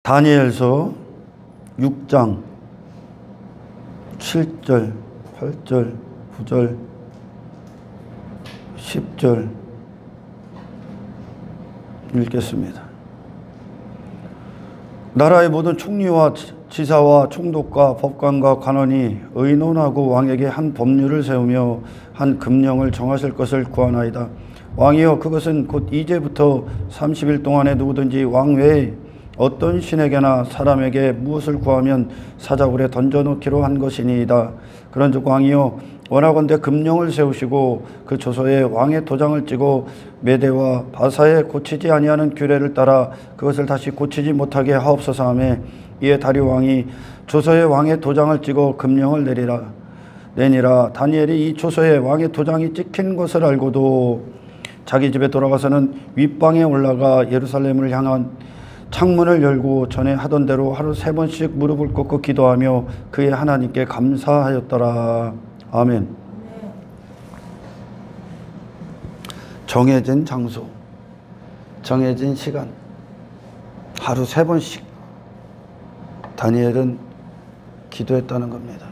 다니엘서 6장 7절, 8절, 9절, 10절 읽겠습니다. 나라의 모든 총리와 지사와 총독과 법관과 관원이 의논하고 왕에게 한 법률을 세우며 한 금령을 정하실 것을 구하나이다. 왕이여, 그것은 곧 이제부터 30일 동안에 누구든지 왕 외에 어떤 신에게나 사람에게 무엇을 구하면 사자굴에 던져놓기로 한 것이니이다. 그런즉 왕이여, 원하건대 금령을 세우시고 그 조서에 왕의 도장을 찍어 메대와 바사에 고치지 아니하는 규례를 따라 그것을 다시 고치지 못하게 하옵소서 하며, 이에 다리오 왕이 조서에 왕의 도장을 찍어 금령을 내니라. 다니엘이 이 조서에 왕의 도장이 찍힌 것을 알고도 자기 집에 돌아가서는 윗방에 올라가 예루살렘을 향한 창문을 열고 전에 하던 대로 하루 3번씩 무릎을 꿇고 기도하며 그의 하나님께 감사하였더라. 아멘. 정해진 장소, 정해진 시간, 하루 3번씩 다니엘은 기도했다는 겁니다.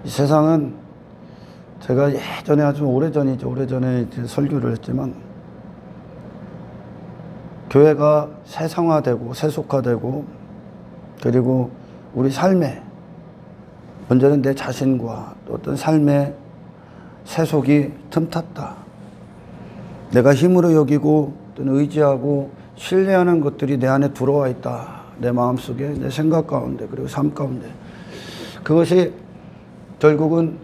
이 세상은 제가 예전에 아주 오래전에 설교를 했지만, 교회가 세상화되고 세속화되고, 그리고 우리 삶에 문제는 내 자신과 어떤 삶의 세속이 틈탔다. 내가 힘으로 여기고 또는 의지하고 신뢰하는 것들이 내 안에 들어와 있다. 내 마음속에, 내 생각 가운데, 그리고 삶 가운데. 그것이 결국은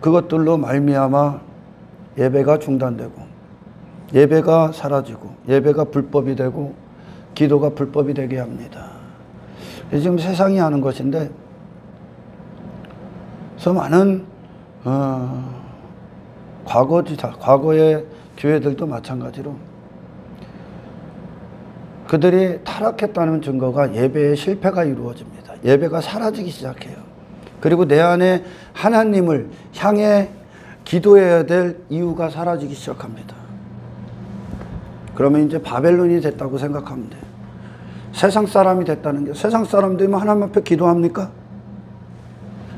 그것들로 말미암아 예배가 중단되고, 예배가 사라지고, 예배가 불법이 되고, 기도가 불법이 되게 합니다. 지금 세상이 하는 것인데, 그래서 많은 과거의 교회들도 마찬가지로 그들이 타락했다는 증거가 예배의 실패가 이루어집니다. 예배가 사라지기 시작해요. 그리고 내 안에 하나님을 향해 기도해야 될 이유가 사라지기 시작합니다. 그러면 이제 바벨론이 됐다고 생각하면 돼요. 세상 사람이 됐다는 게, 세상 사람 되면 하나님 앞에 기도합니까?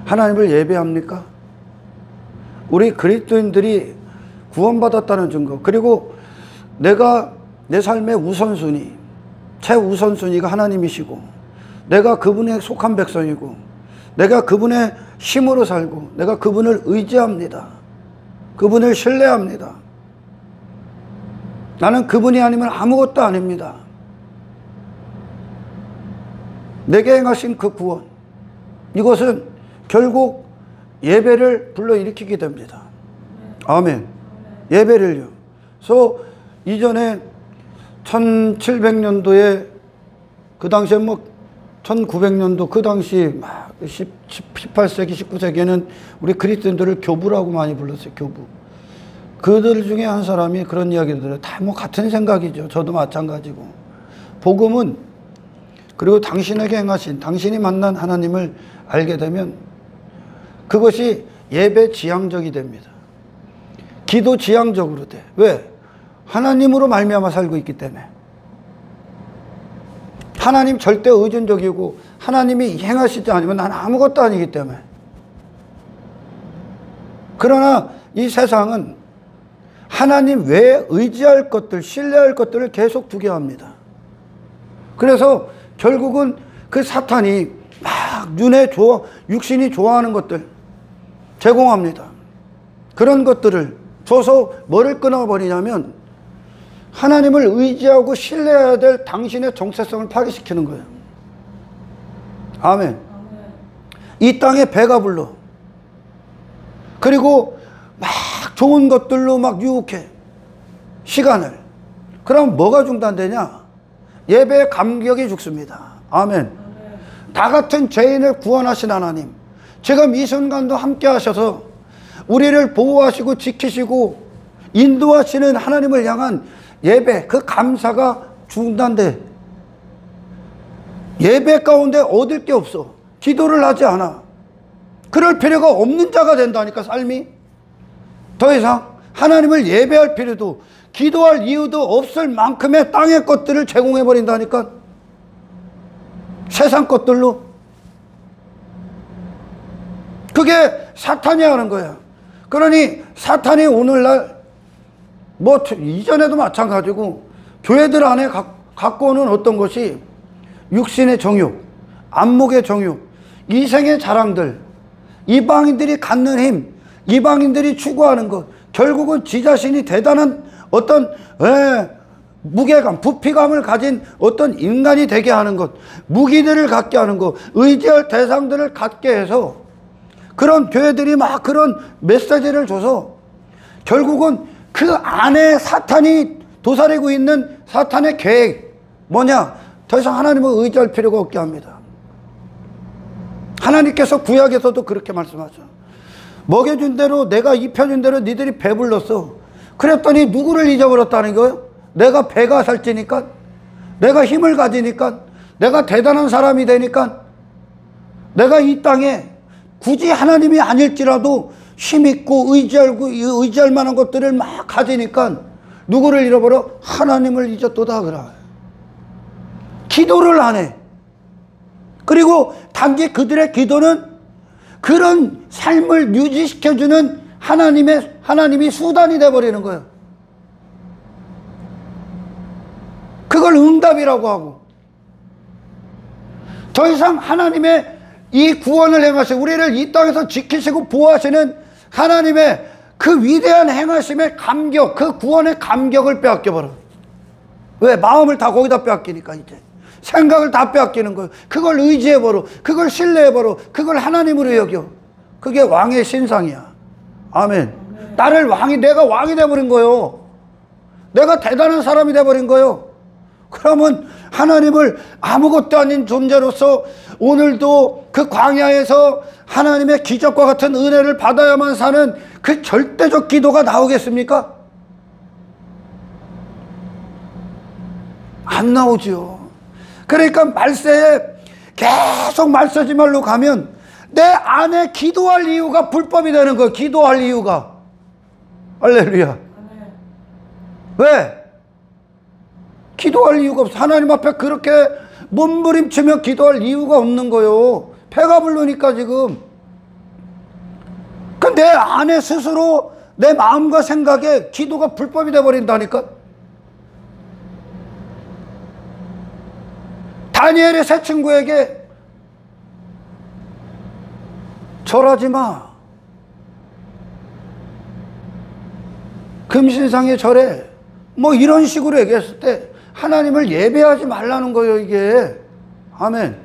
하나님을 예배합니까? 우리 그리스도인들이 구원받았다는 증거, 그리고 내가 내 삶의 우선순위, 최우선순위가 하나님이시고, 내가 그분에 속한 백성이고, 내가 그분의 힘으로 살고, 내가 그분을 의지합니다. 그분을 신뢰합니다. 나는 그분이 아니면 아무것도 아닙니다. 내게 행하신 그 구원, 이것은 결국 예배를 불러일으키게 됩니다. 아멘. 예배를요. 그래서 이전에 1700년도에 그 당시에 1900년도 그 당시 막 18세기 19세기에는 우리 그리스도인들을 교부라고 많이 불렀어요. 교부. 그들 중에 한 사람이 그런 이야기들을 다 같은 생각이죠. 저도 마찬가지고. 복음은, 그리고 당신에게 행하신, 당신이 만난 하나님을 알게 되면 그것이 예배 지향적이 됩니다. 기도 지향적으로 돼. 왜? 하나님으로 말미암아 살고 있기 때문에. 하나님 절대 의존적이고 하나님이 행하시지 않으면 난 아무것도 아니기 때문에. 그러나 이 세상은 하나님 외에 의지할 것들, 신뢰할 것들을 계속 두게 합니다. 그래서 결국은 그 사탄이 막 육신이 좋아하는 것들 제공합니다. 그런 것들을 줘서 뭐를 끊어버리냐면 하나님을 의지하고 신뢰해야 될 당신의 정체성을 파괴시키는 거예요. 아멘. 이 땅에 배가 불러. 그리고 막 좋은 것들로 막 유혹해. 시간을. 그럼 뭐가 중단되냐? 예배의 감격이 죽습니다. 아멘. 다 같은 죄인을 구원하신 하나님, 지금 이 순간도 함께 하셔서 우리를 보호하시고 지키시고 인도하시는 하나님을 향한 예배, 그 감사가 중단돼. 예배 가운데 얻을 게 없어. 기도를 하지 않아. 그럴 필요가 없는 자가 된다니까, 삶이. 더 이상 하나님을 예배할 필요도, 기도할 이유도 없을 만큼의 땅의 것들을 제공해 버린다니까. 세상 것들로. 그게 사탄이 하는 거야. 그러니 사탄이 오늘날 뭐 이전에도 마찬가지고 교회들 안에 갖고 오는 어떤 것이 육신의 정욕, 안목의 정욕, 이생의 자랑들, 이방인들이 갖는 힘, 이방인들이 추구하는 것, 결국은 지 자신이 대단한 어떤 무게감, 부피감을 가진 어떤 인간이 되게 하는 것, 무기들을 갖게 하는 것, 의지할 대상들을 갖게 해서 그런 교회들이 막 그런 메시지를 줘서 결국은 그 안에 사탄이 도사리고 있는 사탄의 계획 뭐냐? 더 이상 하나님을 의지할 필요가 없게 합니다. 하나님께서 구약에서도 그렇게 말씀하죠. 먹여준 대로 내가 입혀준 대로 니들이 배불렀어. 그랬더니 누구를 잊어버렸다는 거예요? 내가 배가 살찌니까, 내가 힘을 가지니까, 내가 대단한 사람이 되니까, 내가 이 땅에 굳이 하나님이 아닐지라도 힘있고 의지할 만한 것들을 막 가지니까 누구를 잃어버려? 하나님을 잊었도다 그래. 기도를 안 해. 그리고 단지 그들의 기도는 그런 삶을 유지시켜주는 하나님이 수단이 돼버리는 거예요. 그걸 응답이라고 하고, 더 이상 하나님의 이 구원을 행하시고 우리를 이 땅에서 지키시고 보호하시는 하나님의 그 위대한 행하심의 감격, 그 구원의 감격을 빼앗겨버려. 왜? 마음을 다 거기다 빼앗기니까. 이제 생각을 다 빼앗기는 거예요. 그걸 의지해버려, 그걸 신뢰해버려, 그걸 하나님으로 여겨. 그게 왕의 신상이야. 아멘. 내가 왕이 돼버린 거예요. 내가 대단한 사람이 돼버린 거예요. 그러면 하나님을 아무것도 아닌 존재로서 오늘도 그 광야에서 하나님의 기적과 같은 은혜를 받아야만 사는 그 절대적 기도가 나오겠습니까? 안 나오죠. 그러니까 말세에 계속 말세지말로 가면 내 안에 기도할 이유가 불법이 되는 거예요. 기도할 이유가. 할렐루야. 왜? 기도할 이유가 없어. 하나님 앞에 그렇게 몸부림치며 기도할 이유가 없는 거예요. 배가 부르니까 지금. 그 내 안에 스스로 내 마음과 생각에 기도가 불법이 돼버린다니까. 다니엘의 세 친구에게 절하지 마. 금신상에 절해. 뭐 이런 식으로 얘기했을 때 하나님을 예배하지 말라는 거예요, 이게. 아멘.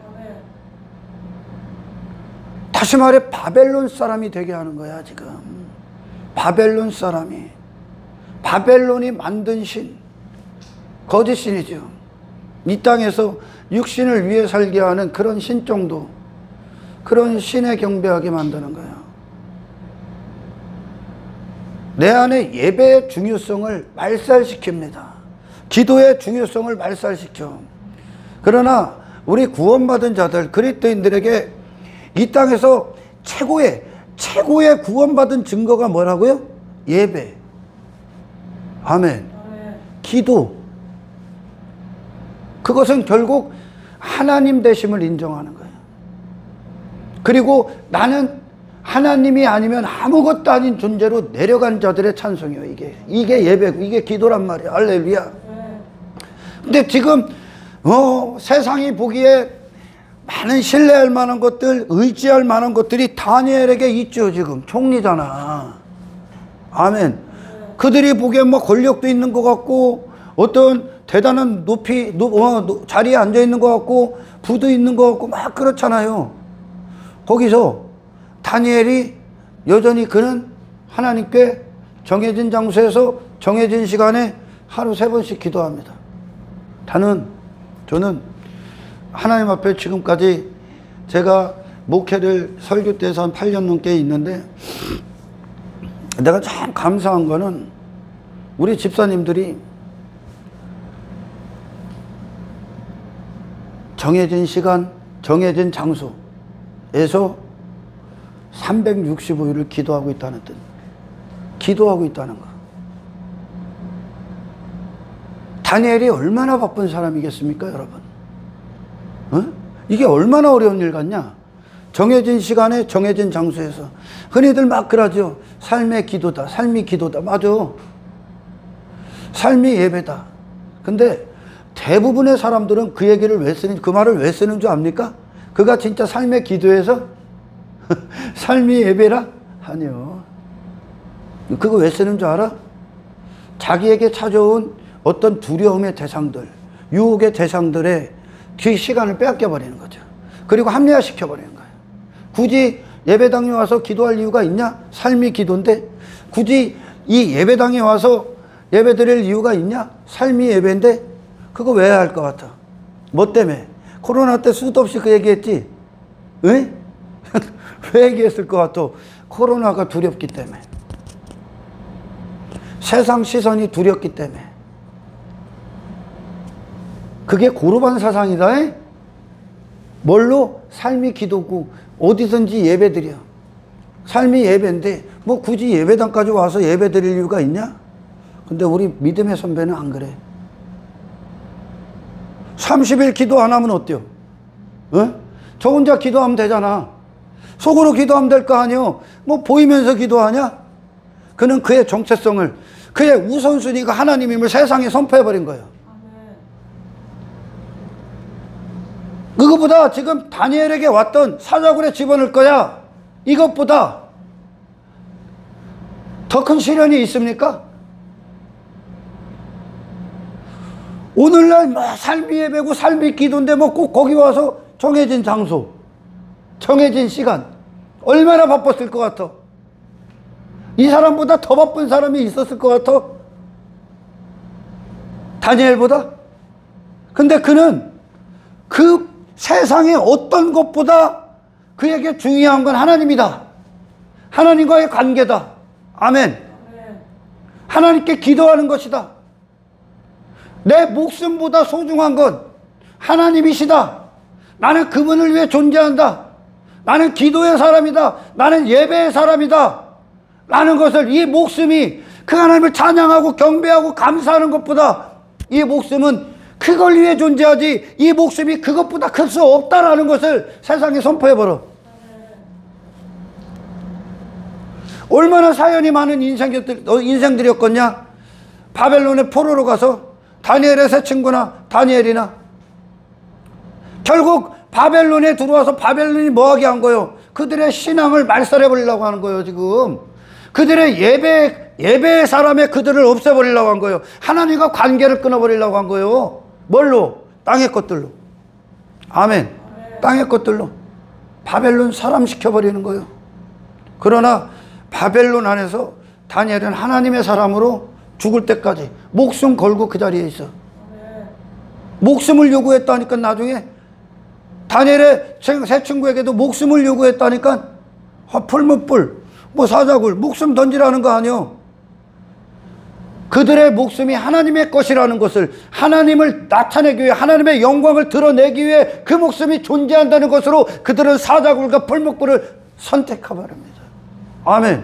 다시 말해 바벨론 사람이 되게 하는 거야, 지금. 바벨론 사람이. 바벨론이 만든 신. 거짓 신이죠. 이 땅에서 육신을 위해 살게 하는 그런 신종도, 그런 신에 경배하게 만드는 거야. 내 안에 예배의 중요성을 말살시킵니다. 기도의 중요성을 말살시켜. 그러나 우리 구원받은 자들, 그리스도인들에게 이 땅에서 최고의 구원받은 증거가 뭐라고요? 예배. 아멘. 기도. 그것은 결국 하나님 되심을 인정하는 거예요. 그리고 나는 하나님이 아니면 아무것도 아닌 존재로 내려간 자들의 찬송이에요. 이게 예배고 이게 기도란 말이에요. 할렐루야. 근데 지금 세상이 보기에 많은 신뢰할 만한 것들, 의지할 만한 것들이 다니엘에게 있죠. 지금 총리잖아. 아멘. 그들이 보기엔 뭐 권력도 있는 것 같고 어떤 대단한 자리에 앉아 있는 것 같고 부도 있는 것 같고 막 그렇잖아요. 거기서 다니엘이 여전히 그는 하나님께 정해진 장소에서 정해진 시간에 하루 3번씩 기도합니다. 저는 하나님 앞에 지금까지 제가 목회를 설교 때에서 한 8년 넘게 있는데 내가 참 감사한 거는 우리 집사님들이 정해진 시간, 정해진 장소에서 365일을 기도하고 있다는 뜻. 기도하고 있다는 거. 다니엘이 얼마나 바쁜 사람이겠습니까, 여러분? 어? 이게 얼마나 어려운 일 같냐? 정해진 시간에 정해진 장소에서. 흔히들 막 그러죠. 삶의 기도다, 삶이 기도다. 맞아. 삶이 예배다. 근데 대부분의 사람들은 그 얘기를 왜 쓰는, 그 말을 왜 쓰는 줄 압니까? 그가 진짜 삶의 기도에서 삶이 예배라? 아니요. 그거 왜 쓰는 줄 알아? 자기에게 찾아온 어떤 두려움의 대상들, 유혹의 대상들의 그 시간을 빼앗겨 버리는 거죠. 그리고 합리화시켜 버리는 거예요. 굳이 예배당에 와서 기도할 이유가 있냐? 삶이 기도인데. 굳이 이 예배당에 와서 예배 드릴 이유가 있냐? 삶이 예배인데. 그거 왜 할 것 같아? 뭐 때문에? 코로나 때 수도 없이 그 얘기했지? 왜? 왜 얘기했을 것 같아? 코로나가 두렵기 때문에. 세상 시선이 두렵기 때문에. 그게 고루반 사상이다. 뭘로? 삶이 기도고 어디든지 예배드려. 삶이 예배인데 뭐 굳이 예배당까지 와서 예배드릴 이유가 있냐? 근데 우리 믿음의 선배는 안 그래. 30일 기도 안 하면 어때요? 어? 저 혼자 기도하면 되잖아. 속으로 기도하면 될 거 아니요? 뭐 보이면서 기도하냐? 그는 그의 정체성을, 그의 우선순위가 하나님임을 세상에 선포해버린 거예요. 그것보다 지금 다니엘에게 왔던 사자굴에 집어넣을 거야. 이것보다 더 큰 시련이 있습니까? 오늘날 뭐 삶이 예배고 삶이 기도인데 뭐 꼭 거기 와서 정해진 장소, 정해진 시간, 얼마나 바빴을 것 같아? 이 사람보다 더 바쁜 사람이 있었을 것 같아? 다니엘보다? 근데 그는 그 세상의 어떤 것보다 그에게 중요한 건 하나님이다. 하나님과의 관계다. 아멘. 하나님께 기도하는 것이다. 내 목숨보다 소중한 건 하나님이시다. 나는 그분을 위해 존재한다. 나는 기도의 사람이다. 나는 예배의 사람이다. 라는 것을, 이 목숨이 그 하나님을 찬양하고 경배하고 감사하는 것보다 이 목숨은 그걸 위해 존재하지, 이 목숨이 그것보다 클 수 없다라는 것을 세상에 선포해버려. 얼마나 사연이 많은 인생들이었겠냐? 바벨론의 포로로 가서 다니엘의 새 친구나 다니엘이나 결국 바벨론에 들어와서 바벨론이 뭐하게 한 거예요? 그들의 신앙을 말살해버리려고 하는 거예요. 지금 그들의 예배의 사람의 그들을 없애버리려고 한 거예요. 하나님과 관계를 끊어버리려고 한 거예요. 뭘로? 땅의 것들로. 아멘. 땅의 것들로 바벨론 사람 시켜버리는 거예요. 그러나 바벨론 안에서 다니엘은 하나님의 사람으로 죽을 때까지 목숨 걸고 그 자리에 있어. 목숨을 요구했다니까. 나중에 다니엘의 새 친구에게도 목숨을 요구했다니까. 풀무불, 뭐 사자굴, 목숨 던지라는 거 아니요. 그들의 목숨이 하나님의 것이라는 것을, 하나님을 나타내기 위해, 하나님의 영광을 드러내기 위해 그 목숨이 존재한다는 것으로 그들은 사자굴과 풀무불을 선택해버립니다. 아멘.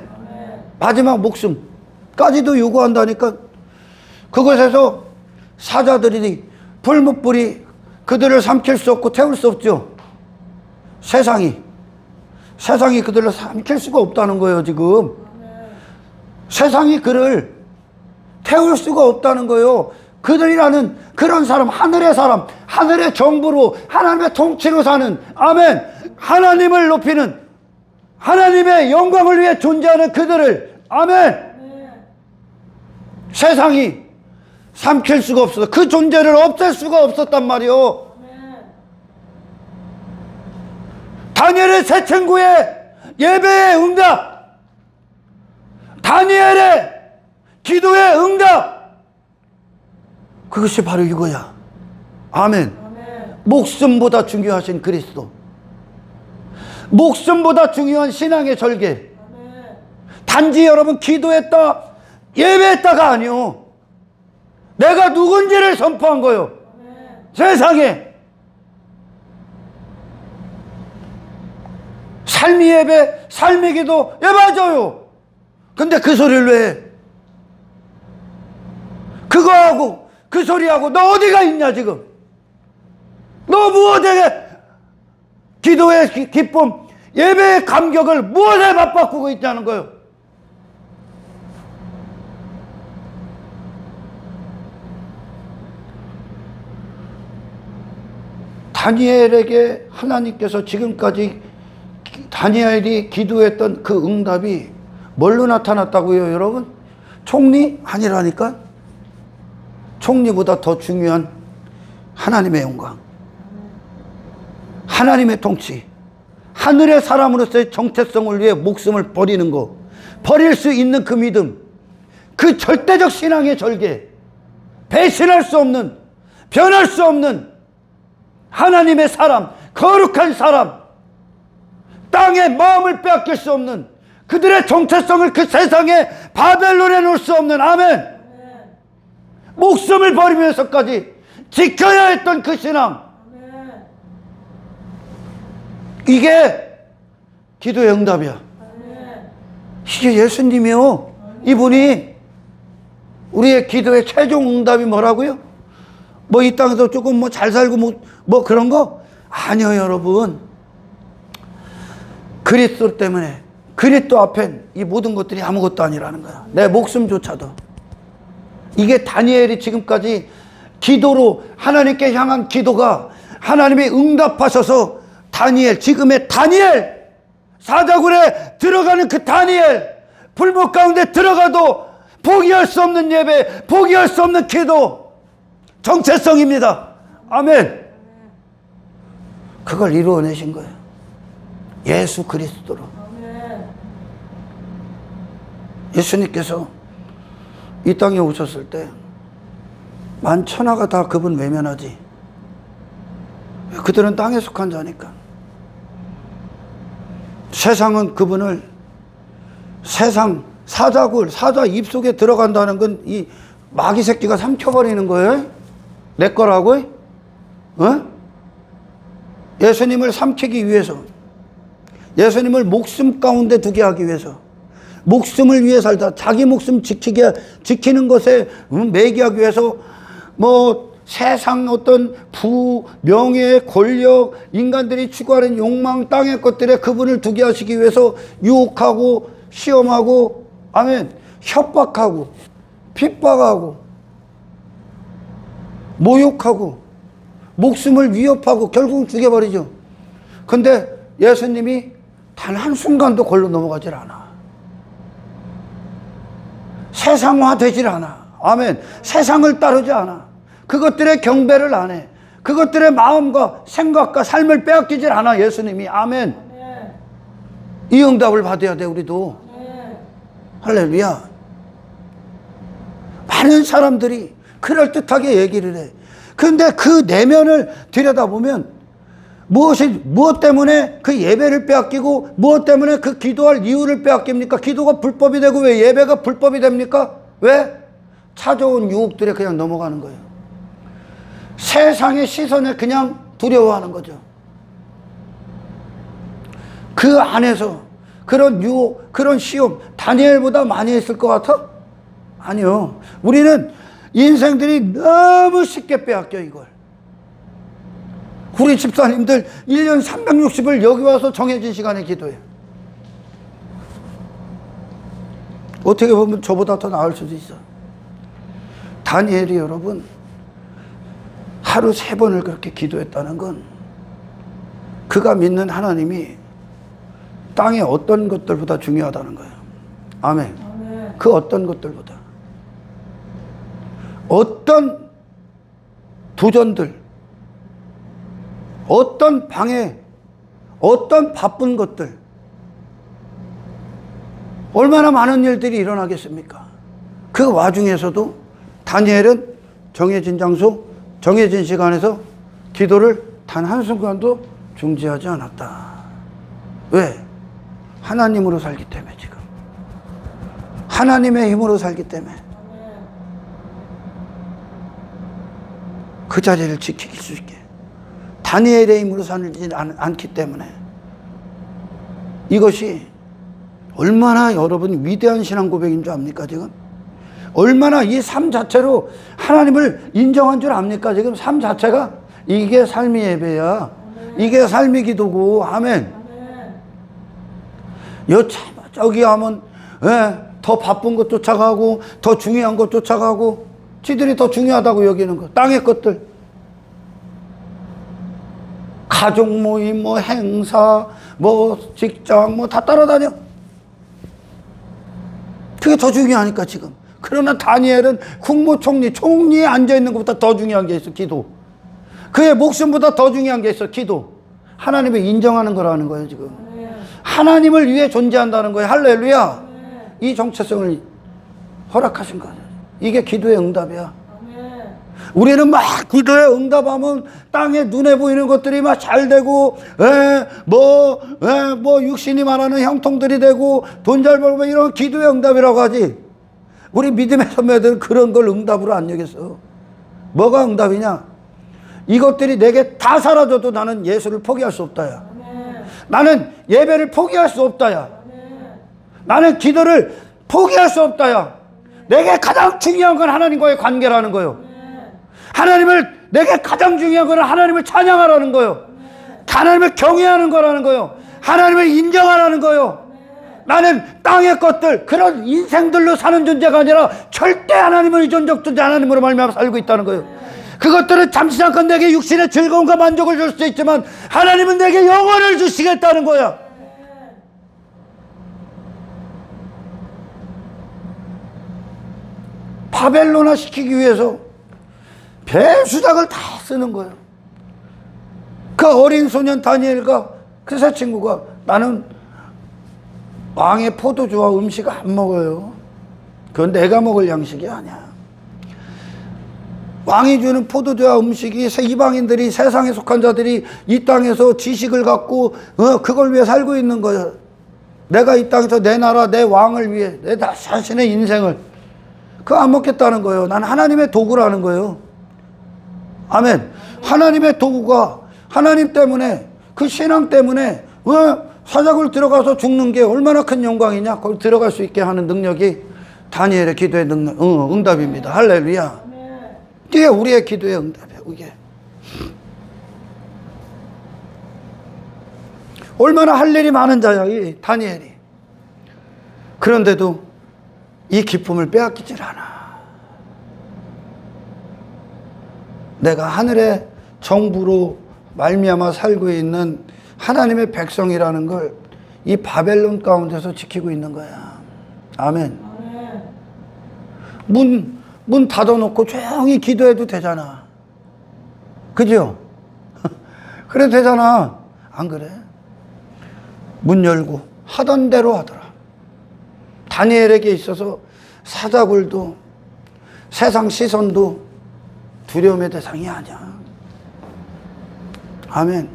마지막 목숨까지도 요구한다니까. 그것에서 사자들이, 풀무불이 그들을 삼킬 수 없고 태울 수 없죠. 세상이 그들을 삼킬 수가 없다는 거예요. 지금 세상이 그를 태울 수가 없다는 거예요. 그들이라는 그런 사람, 하늘의 사람, 하늘의 정부로, 하나님의 통치로 사는, 아멘, 하나님을 높이는, 하나님의 영광을 위해 존재하는 그들을, 아멘, 세상이 삼킬 수가 없어서 그 존재를 없앨 수가 없었단 말이요. 다니엘의 새 친구의 예배의 응답, 다니엘의 기도의 응답, 그것이 바로 이거야. 아멘. 목숨보다 중요하신 그리스도, 목숨보다 중요한 신앙의 절개. 단지 여러분 기도했다, 예배했다가 아니요. 내가 누군지를 선포한 거요. 세상에. 삶이 예배, 삶이 기도, 예 맞아요. 근데 그 소리를 왜 해? 그거하고 그 소리하고 너 어디가 있냐 지금? 너 무엇에 기도의 기쁨, 예배의 감격을 무엇에 맞바꾸고 있냐는 거예요. 다니엘에게 하나님께서 지금까지 다니엘이 기도했던 그 응답이 뭘로 나타났다고요, 여러분? 총리? 아니라니까. 총리보다 더 중요한 하나님의 영광, 하나님의 통치, 하늘의 사람으로서의 정체성을 위해 목숨을 버리는 거, 버릴 수 있는 그 믿음, 그 절대적 신앙의 절개, 배신할 수 없는, 변할 수 없는 하나님의 사람, 거룩한 사람, 땅에 마음을 빼앗길 수 없는 그들의 정체성을 그 세상에 바벨론에 놓을 수 없는, 아멘. 목숨을 버리면서까지 지켜야 했던 그 신앙, 이게 기도의 응답이야. 이게 예수님이요. 이분이 우리의 기도의 최종 응답이 뭐라고요? 뭐 이 땅에서 조금 뭐 잘 살고 뭐 그런 거? 아니요, 여러분. 그리스도 때문에, 그리스도 앞엔 이 모든 것들이 아무것도 아니라는 거야. 내 목숨조차도. 이게 다니엘이 지금까지 기도로 하나님께 향한 기도가 하나님이 응답하셔서 다니엘, 지금의 다니엘, 사자굴에 들어가는 그 다니엘, 불목 가운데 들어가도 포기할 수 없는 예배, 포기할 수 없는 기도, 정체성입니다. 아멘. 그걸 이루어내신 거예요. 예수 그리스도로. 예수님께서 이 땅에 오셨을 때 만천하가 다 그분 외면하지. 그들은 땅에 속한 자니까. 세상은 그분을, 세상, 사자굴, 사자 입속에 들어간다는 건 이 마귀 새끼가 삼켜버리는 거예요. 내 거라고? 어? 예수님을 삼키기 위해서, 예수님을 목숨 가운데 두게 하기 위해서, 목숨을 위해 살다 자기 목숨 지키는 것에 매기하기 위해서 뭐 세상 어떤 부, 명예, 권력, 인간들이 추구하는 욕망, 땅의 것들에 그분을 두게 하시기 위해서 유혹하고 시험하고, 아멘, 협박하고 핍박하고 모욕하고 목숨을 위협하고 결국은 죽여버리죠. 근데 예수님이 단 한순간도 걸로 넘어가질 않아. 세상화 되질 않아. 아멘. 세상을 따르지 않아. 그것들의 경배를 안 해. 그것들의 마음과 생각과 삶을 빼앗기질 않아, 예수님이. 아멘. 이 응답을 받아야 돼, 우리도. 할렐루야. 많은 사람들이 그럴듯하게 얘기를 해. 그런데 그 내면을 들여다보면 무엇 때문에 그 예배를 빼앗기고 무엇 때문에 그 기도할 이유를 빼앗깁니까? 기도가 불법이 되고 왜 예배가 불법이 됩니까? 왜? 찾아온 유혹들에 그냥 넘어가는 거예요. 세상의 시선에 그냥 두려워하는 거죠. 그 안에서 그런 유혹, 그런 시험, 다니엘보다 많이 했을 것 같아? 아니요. 우리는 인생들이 너무 쉽게 빼앗겨, 이걸. 우리 집사님들 1년 360을 여기 와서 정해진 시간에 기도해요. 어떻게 보면 저보다 더 나을 수도 있어. 다니엘이 여러분 하루 3번을 그렇게 기도했다는 건 그가 믿는 하나님이 땅의 어떤 것들보다 중요하다는 거예요. 아멘. 아멘. 그 어떤 것들보다. 어떤 도전들, 어떤 방해, 어떤 바쁜 것들, 얼마나 많은 일들이 일어나겠습니까? 그 와중에서도 다니엘은 정해진 장소, 정해진 시간에서 기도를 단 한순간도 중지하지 않았다. 왜? 하나님으로 살기 때문에. 지금 하나님의 힘으로 살기 때문에, 그 자리를 지킬 수 있게 다니엘의 힘으로 살지 않기 때문에. 이것이 얼마나 여러분 위대한 신앙 고백인 줄 압니까? 지금 얼마나 이 삶 자체로 하나님을 인정한 줄 압니까? 지금 삶 자체가 이게 삶의 예배야. 이게 삶의 기도고. 아멘. 저기 하면 더 바쁜 것 쫓아가고 더 중요한 것 쫓아가고 지들이 더 중요하다고 여기는 거. 땅의 것들. 가족 모임, 뭐 행사, 뭐 직장, 뭐 다 따라다녀. 그게 더 중요하니까 지금. 그러나 다니엘은 국무총리, 총리에 앉아있는 것보다 더 중요한 게 있어. 기도. 그의 목숨보다 더 중요한 게 있어. 기도. 하나님을 인정하는 거라는 거예요 지금. 하나님을 위해 존재한다는 거예요. 할렐루야. 이 정체성을 허락하신 거예요. 이게 기도의 응답이야. 우리는 막 기도에 응답하면 땅에 눈에 보이는 것들이 막 잘 되고, 뭐 육신이 말하는 형통들이 되고, 돈 잘 벌고 이런 기도의 응답이라고 하지. 우리 믿음의 선배들은 그런 걸 응답으로 안 여겼어. 뭐가 응답이냐? 이것들이 내게 다 사라져도 나는 예수를 포기할 수 없다야. 나는 예배를 포기할 수 없다야. 나는 기도를 포기할 수 없다야. 내게 가장 중요한 건 하나님과의 관계라는 거예요. 내게 가장 중요한 건 하나님을 찬양하라는 거예요. 하나님을 경외하는 거라는 거예요. 하나님을 인정하라는 거예요. 나는 땅의 것들, 그런 인생들로 사는 존재가 아니라 절대 하나님을 의존적 존재, 하나님으로 말미암아 살고 있다는 거예요. 그것들은 잠시 잠깐 내게 육신의 즐거움과 만족을 줄 수 있지만 하나님은 내게 영원을 주시겠다는 거야. 바벨론화 시키기 위해서 배수작을 다 쓰는 거예요. 그 어린 소년 다니엘과 그 새 친구가 나는 왕의 포도주와 음식 안 먹어요. 그건 내가 먹을 양식이 아니야. 왕이 주는 포도주와 음식이 이방인들이, 세상에 속한 자들이 이 땅에서 지식을 갖고 그걸 위해 살고 있는 거예요. 내가 이 땅에서 내 나라, 내 왕을 위해 내 자신의 인생을 그거 안 먹겠다는 거예요. 난 하나님의 도구라는 거예요. 아멘. 하나님의 도구가 하나님 때문에, 그 신앙 때문에 사자굴 들어가서 죽는 게 얼마나 큰 영광이냐. 거기 들어갈 수 있게 하는 능력이 다니엘의 기도의 응답입니다. 할렐루야. 이게 우리의 기도의 응답이에요. 이게 얼마나 할 일이 많은 자야 이 다니엘이. 그런데도 이 기쁨을 빼앗기질 않아. 내가 하늘의 정부로 말미암아 살고 있는 하나님의 백성이라는 걸 이 바벨론 가운데서 지키고 있는 거야. 아멘. 문 닫아놓고 조용히 기도해도 되잖아. 그죠? 그래도 되잖아. 안 그래? 문 열고 하던 대로 하더라. 다니엘에게 있어서 사자굴도 세상 시선도 두려움의 대상이 아니야. 아멘.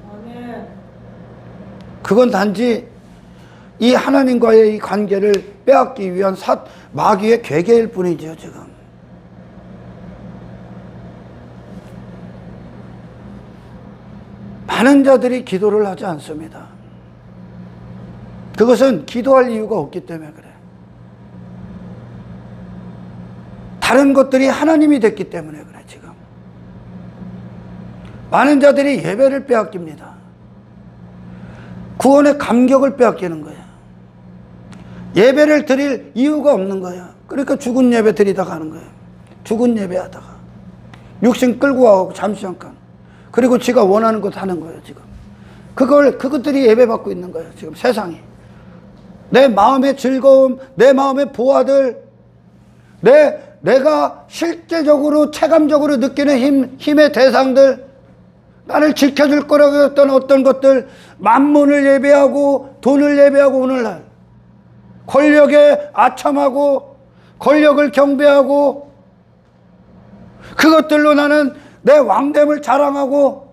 그건 단지 이 하나님과의 이 관계를 빼앗기 위한 마귀의 괴계일 뿐이죠, 지금. 많은 자들이 기도를 하지 않습니다. 그것은 기도할 이유가 없기 때문에 그래. 다른 것들이 하나님이 됐기 때문에 그래, 지금. 많은 자들이 예배를 빼앗깁니다. 구원의 감격을 빼앗기는 거야. 예배를 드릴 이유가 없는 거야. 그러니까 죽은 예배 드리다 가는 거야. 죽은 예배 하다가. 육신 끌고 와고 잠시 잠깐. 그리고 지가 원하는 것 하는 거예요, 지금. 그것들이 예배받고 있는 거예요, 지금 세상이. 내 마음의 즐거움, 내 마음의 보화들, 내가 실제적으로, 체감적으로 느끼는 힘의 대상들, 나를 지켜줄 거라고 했던 어떤 것들, 만문을 예배하고, 돈을 예배하고, 오늘날. 권력에 아첨하고, 권력을 경배하고, 그것들로 나는 내 왕됨을 자랑하고,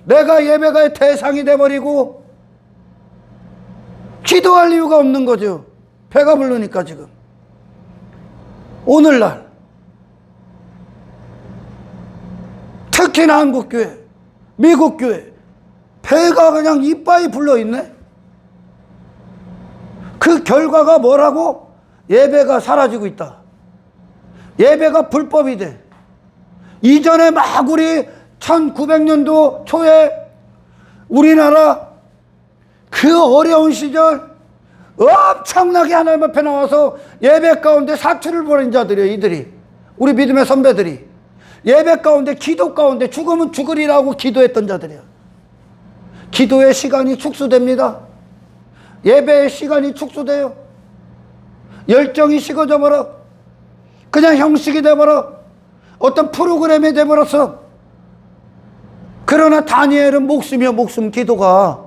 내가 예배가의 대상이 돼버리고, 기도할 이유가 없는 거죠. 배가 부르니까 지금. 오늘날. 특히나 한국교회, 미국교회, 배가 그냥 이빠이 불러있네. 그 결과가 뭐라고? 예배가 사라지고 있다. 예배가 불법이 돼. 이전에 막 우리 1900년도 초에 우리나라 그 어려운 시절 엄청나게 하나님 앞에 나와서 예배 가운데 사투를 벌인 자들이에요. 이들이 우리 믿음의 선배들이 예배 가운데 기도 가운데 죽으면 죽으리라고 기도했던 자들이에요. 기도의 시간이 축소됩니다. 예배의 시간이 축소돼요. 열정이 식어져 버려. 그냥 형식이 돼버려. 어떤 프로그램이 돼버렸어. 그러나 다니엘은 목숨이야. 목숨. 기도가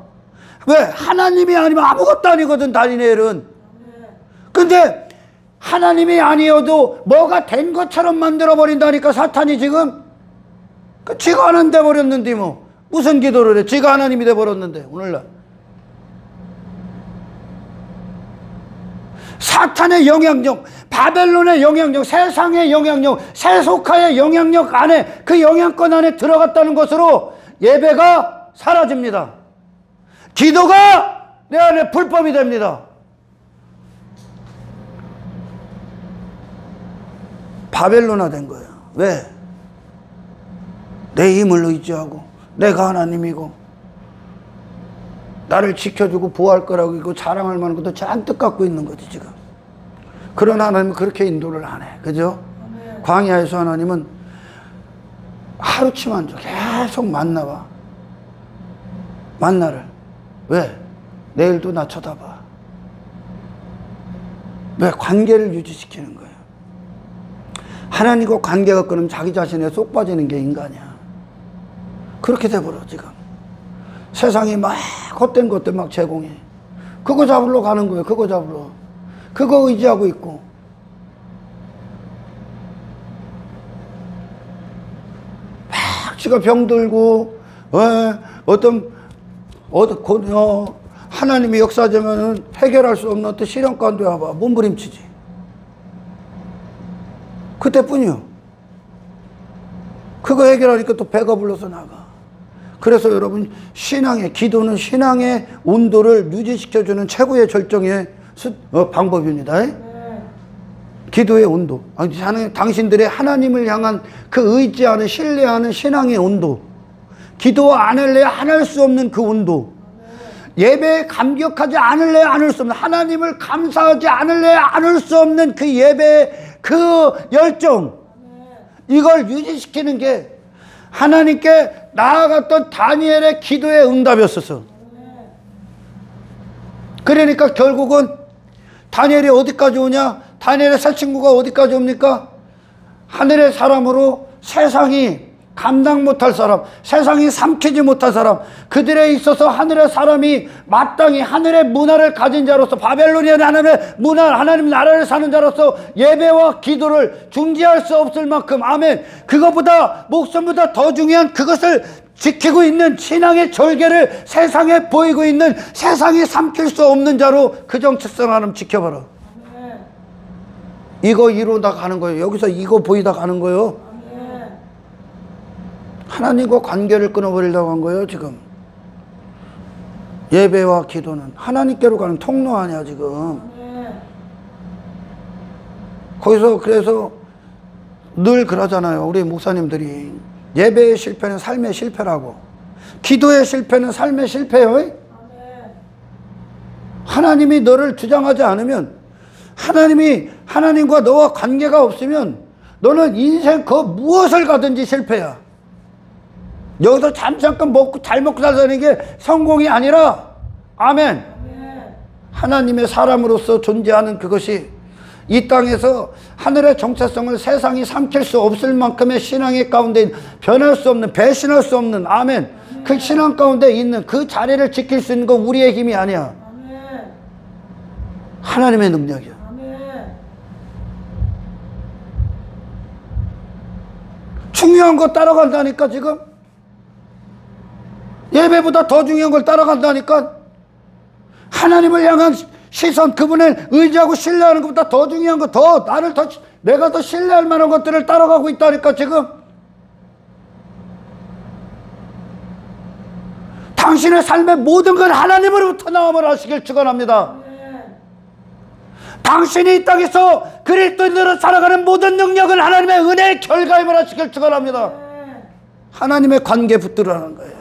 왜? 하나님이 아니면 아무것도 아니거든 다니엘은. 근데 하나님이 아니어도 뭐가 된 것처럼 만들어버린다니까 사탄이 지금. 지가 하나님 돼버렸는데 뭐 무슨 기도를 해. 지가 하나님이 돼버렸는데 오늘날 사탄의 영향력, 바벨론의 영향력, 세상의 영향력, 세속화의 영향력 안에, 그 영향권 안에 들어갔다는 것으로 예배가 사라집니다. 기도가 내 안에 불법이 됩니다. 바벨론화 된 거예요. 왜? 내 힘을 의지하고 내가 하나님이고 나를 지켜주고 보호할 거라고 이거 자랑할 만한 것도 잔뜩 갖고 있는 거지 지금. 그러나 하나님은 그렇게 인도를 안 해. 그죠? 광야에서 하나님은 하루치만 줘. 계속 만나봐. 만나를. 왜? 내일도 나 쳐다봐. 왜? 관계를 유지시키는 거예요. 하나님과 관계가 끊으면 자기 자신에 쏙 빠지는 게 인간이야. 그렇게 돼버려 지금. 세상이 막 헛된 것들 막 제공해. 그거 잡으러 가는 거예요. 그거 잡으러. 그거 의지하고 있고. 막 지가 병들고 하나님이 역사되면은 해결할 수 없는 어떤 시련 가운데 와봐. 몸부림치지. 그때뿐이요. 그거 해결하니까 또 배가 불러서 나가. 그래서 여러분 신앙의 기도는 신앙의 온도를 유지시켜주는 최고의 절정의 방법입니다. 기도의 온도. 당신들의 하나님을 향한 그 의지하는 신뢰하는 신앙의 온도. 기도 안 할래 안 할 수 없는 그 온도. 예배에 감격하지 않을래 않을 수 없는, 하나님을 감사하지 않을래 않을 수 없는 그 예배의 그 열정, 이걸 유지시키는 게 하나님께 나아갔던 다니엘의 기도의 응답이었었어. 그러니까 결국은 다니엘이 어디까지 오냐? 다니엘의 새 친구가 어디까지 옵니까? 하늘의 사람으로 세상이 감당 못할 사람, 세상이 삼키지 못할 사람, 그들에 있어서 하늘의 사람이 마땅히 하늘의 문화를 가진 자로서, 바벨로니아 하나님의 문화, 하나님 나라를 사는 자로서 예배와 기도를 중지할 수 없을 만큼, 아멘, 그것보다 목숨보다 더 중요한 그것을 지키고 있는 신앙의 절개를 세상에 보이고 있는, 세상이 삼킬 수 없는 자로 그 정체성 하나님 지켜봐라. 이거 이루다 가는 거예요. 여기서 이거 보이다 가는 거예요. 하나님과 관계를 끊어버리려고 한 거예요 지금. 예배와 기도는 하나님께로 가는 통로 아니야 지금. 거기서 그래서 늘 그러잖아요 우리 목사님들이. 예배의 실패는 삶의 실패라고, 기도의 실패는 삶의 실패예요. 하나님이 너를 주장하지 않으면, 하나님과 너와 관계가 없으면 너는 인생 그 무엇을 가든지 실패야. 여기서 잠깐 잘 먹고 살자는 게 성공이 아니라, 아멘, 하나님의 사람으로서 존재하는 그것이 이 땅에서 하늘의 정체성을 세상이 삼킬 수 없을 만큼의 신앙의 가운데 변할 수 없는, 배신할 수 없는, 아멘, 그 신앙 가운데 있는 그 자리를 지킬 수 있는 건 우리의 힘이 아니야. 하나님의 능력이야. 중요한 거 따라간다니까 지금. 예배보다 더 중요한 걸 따라간다니까. 하나님을 향한 시선, 그분을 의지하고 신뢰하는 것보다 더 중요한 거, 내가 더 신뢰할 만한 것들을 따라가고 있다니까 지금. 당신의 삶의 모든 건 하나님으로부터 나오므로 하시길 축원합니다. 당신이 이 땅에서 그리스도인으로 살아가는 모든 능력은 하나님의 은혜의 결과임을 하시길 축원합니다. 하나님의 관계 붙들으라는 거예요.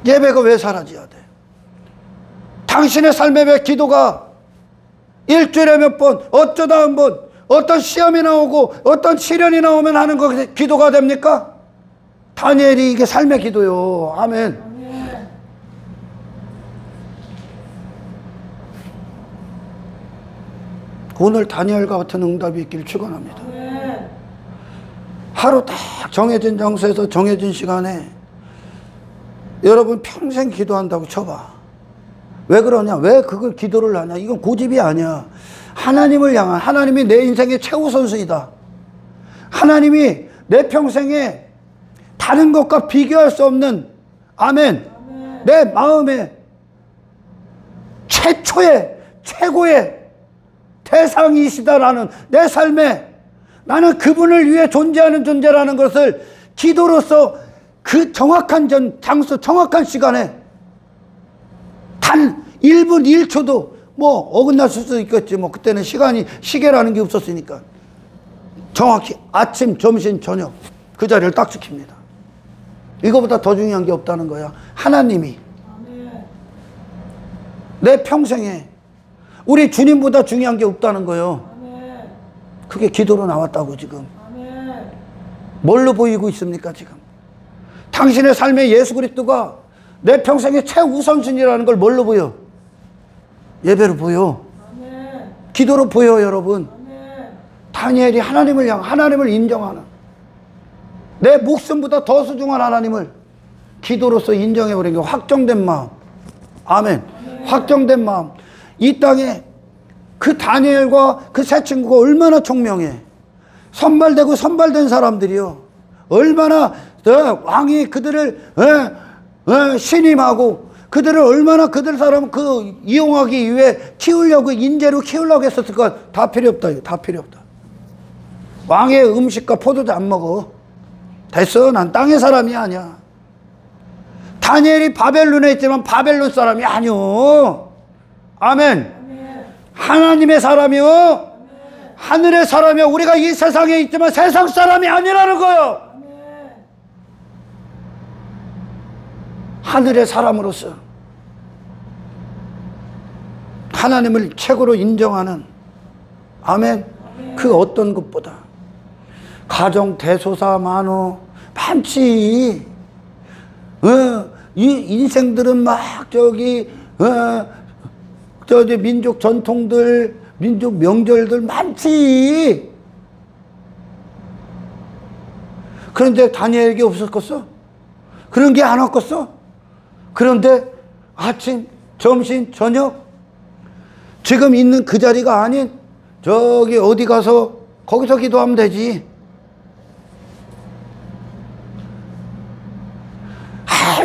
예배가 왜 사라져야 돼? 당신의 삶에 왜 기도가 일주일에 몇 번, 어쩌다 한 번, 어떤 시험이 나오고 어떤 시련이 나오면 하는 거 기도가 됩니까? 다니엘이 이게 삶의 기도요. 아멘. 오늘 다니엘과 같은 응답이 있길 축원합니다. 하루 딱 정해진 장소에서 정해진 시간에 여러분 평생 기도한다고 쳐봐. 왜 그러냐? 왜 그걸 기도를 하냐? 이건 고집이 아니야. 하나님을 향한, 하나님이 내 인생의 최우선순위다. 하나님이 내 평생에 다른 것과 비교할 수 없는, 아멘, 내 마음에 최초의 최고의 대상이시다라는 내 삶에 나는 그분을 위해 존재하는 존재라는 것을 기도로서 그 정확한 장소, 정확한 시간에 단 1분 1초도 뭐 어긋났을 수도 있겠지. 뭐 그때는 시계라는 게 없었으니까 정확히 아침, 점심, 저녁 그 자리를 딱 지킵니다. 이거보다 더 중요한 게 없다는 거야. 하나님이 내 평생에 우리 주님보다 중요한 게 없다는 거예요. 그게 기도로 나왔다고 지금. 뭘로 보이고 있습니까 지금? 당신의 삶에 예수 그리스도가 내 평생의 최우선순위라는 걸 뭘로 보여? 예배로 보여. 기도로 보여 여러분. 다니엘이 하나님을 향, 하나님을 인정하는, 내 목숨보다 더 소중한 하나님을 기도로서 인정해버린 게 확정된 마음. 아멘. 확정된 마음. 이 땅에 그 다니엘과 그 세 친구가 얼마나 총명해. 선발되고 선발된 사람들이요. 얼마나 왕이 그들을 신임하고 그들을 얼마나 그들 사람 이용하기 위해 키우려고, 인재로 키우려고 했었을까. 다 필요 없다. 이거 다 필요 없다. 왕의 음식과 포도주 안 먹어. 됐어. 난 땅의 사람이 아니야. 다니엘이 바벨론에 있지만 바벨론 사람이 아니오. 아멘. 하나님의 사람이요. 하늘의 사람이요. 우리가 이 세상에 있지만 세상 사람이 아니라는 거요. 하늘의 사람으로서 하나님을 최고로 인정하는, 아멘. 그 어떤 것보다 가정 대소사 많지. 이 인생들은 막 민족 전통들, 민족 명절들 많지. 그런데 다니엘에게 없었겠어? 그런 게 안 왔겠어? 그런데 아침, 점심, 저녁 지금 있는 그 자리가 아닌 저기 어디 가서 거기서 기도하면 되지.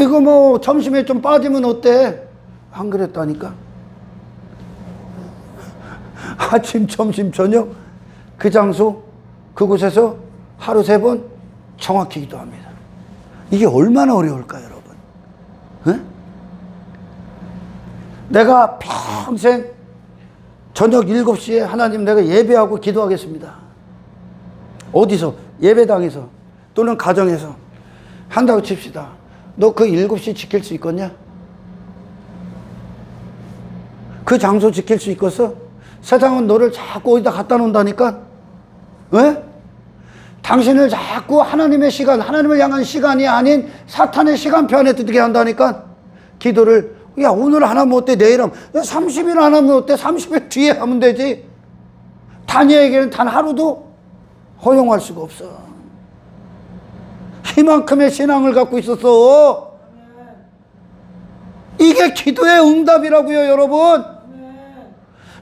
이거 뭐 점심에 좀 빠지면 어때? 안 그랬다니까. 아침, 점심, 저녁 그 장소, 그곳에서 하루 3번 정확히 기도합니다. 이게 얼마나 어려울까요, 여러분? 응? 내가 평생 저녁 7시에 하나님 내가 예배하고 기도하겠습니다. 어디서? 예배당에서 또는 가정에서 한다고 칩시다. 너 그 7시 지킬 수 있겠냐? 그 장소 지킬 수 있겠어? 세상은 너를 자꾸 어디다 갖다 놓는다니까? 왜? 당신을 자꾸 하나님의 시간, 하나님을 향한 시간이 아닌 사탄의 시간표 안에 들게 한다니까? 기도를, 야, 오늘 안 하면 어때? 내일 하면, 30일 안 하면 어때? 30일 뒤에 하면 되지. 다니엘에게는 단 하루도 허용할 수가 없어. 이만큼의 신앙을 갖고 있었어. 이게 기도의 응답이라고요, 여러분.